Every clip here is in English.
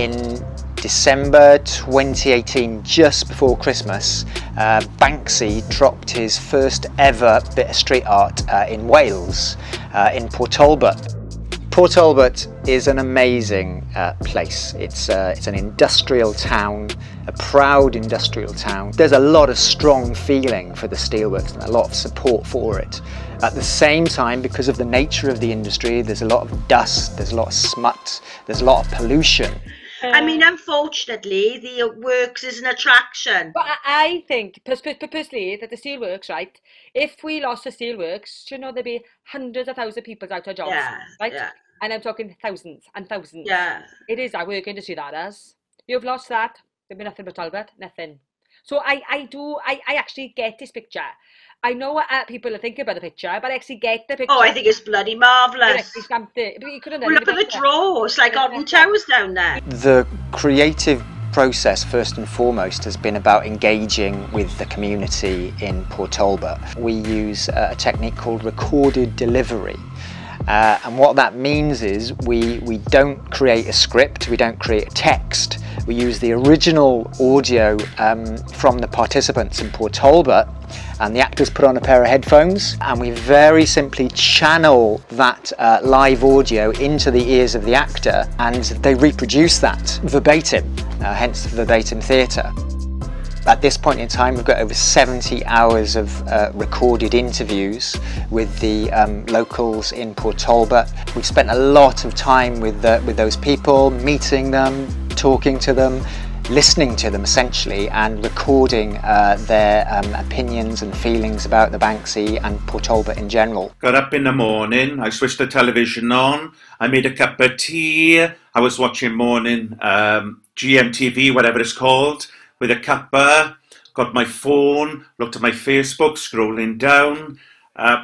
In December 2018, just before Christmas, Banksy dropped his first ever bit of street art in Wales, in Port Talbot. Port Talbot is an amazing place. It's an industrial town, a proud industrial town. There's a lot of strong feeling for the steelworks and a lot of support for it. At the same time, because of the nature of the industry, there's a lot of dust, there's a lot of smut, there's a lot of pollution. I mean, unfortunately, the works is an attraction. But I think, personally, that the steelworks, right, if we lost the steelworks, you know, there'd be hundreds of thousands of people out of jobs, right? Yeah. And I'm talking thousands and thousands. Yeah. It is our work industry that has. You've lost that, there'll be nothing but Talbot, nothing. So I actually get this picture. I know what people are thinking about the picture, but I actually get the picture. Oh, I think it's bloody marvellous. He stamped it. But you couldn't look at the draw. It's like Alton Towers down there. The creative process, first and foremost, has been about engaging with the community in Port Talbot. We use a technique called recorded delivery. And what that means is we don't create a script, we don't create a text. We use the original audio from the participants in Port Talbot, and the actors put on a pair of headphones, and we very simply channel that live audio into the ears of the actor, and they reproduce that verbatim, hence verbatim theatre. At this point in time, we've got over 70 hours of recorded interviews with the locals in Port Talbot. We've spent a lot of time with those people, meeting them, talking to them, listening to them essentially, and recording their opinions and feelings about the Banksy and Port Talbot in general. Got up in the morning, I switched the television on, I made a cup of tea, I was watching morning GMTV, whatever it's called, with a cuppa, got my phone, looked at my Facebook, scrolling down.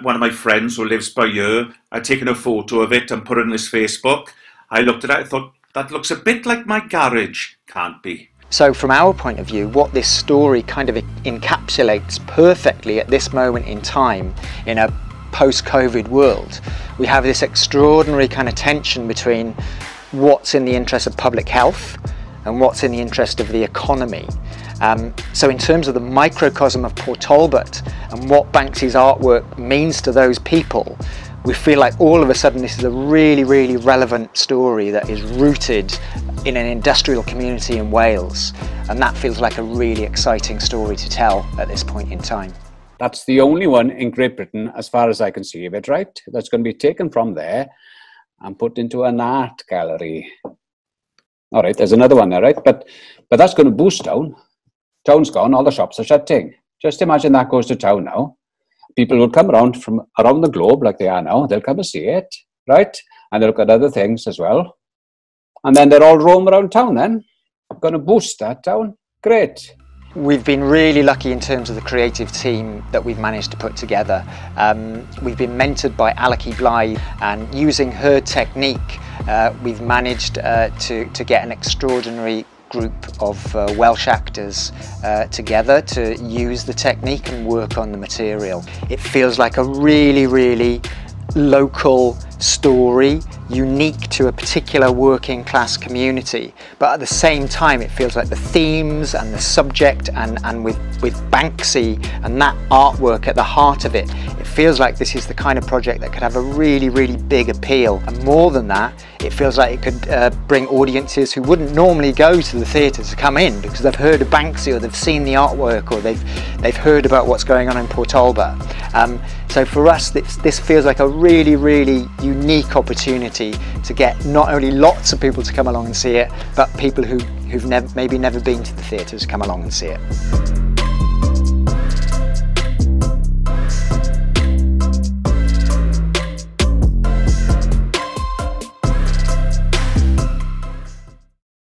One of my friends who lives by here had taken a photo of it and put it on his Facebook. I looked at it, I thought, that looks a bit like my garage. Can't be. So from our point of view, what this story kind of encapsulates perfectly at this moment in time in a post-COVID world, we have this extraordinary kind of tension between what's in the interest of public health and what's in the interest of the economy. So in terms of the microcosm of Port Talbot and what Banksy's artwork means to those people, we feel like all of a sudden this is a really, really relevant story that is rooted in an industrial community in Wales, and that feels like a really exciting story to tell at this point in time. That's the only one in Great Britain, as far as I can see of it, right? That's going to be taken from there and put into an art gallery. All right, there's another one there, right? But that's going to boost town. Town's gone, all the shops are shutting. Just imagine that goes to town now. People will come around from around the globe like they are now. They'll come and see it, right? And they'll look at other things as well. And then they'll all roam around town then. Going to boost that town. Great. We've been really lucky in terms of the creative team that we've managed to put together. We've been mentored by Alaki Blythe, and using her technique, we've managed to get an extraordinary group of Welsh actors together to use the technique and work on the material. It feels like a really, really local story, unique to a particular working class community, but at the same time it feels like the themes and the subject and with Banksy and that artwork at the heart of it, it feels like this is the kind of project that could have a really, really big appeal. And more than that, it feels like it could bring audiences who wouldn't normally go to the theatre to come in because they've heard of Banksy or they've seen the artwork or they've heard about what's going on in Port Talbot. So for us, this feels like a really, really unique opportunity to get not only lots of people to come along and see it, but people who've maybe never been to the theatres come along and see it.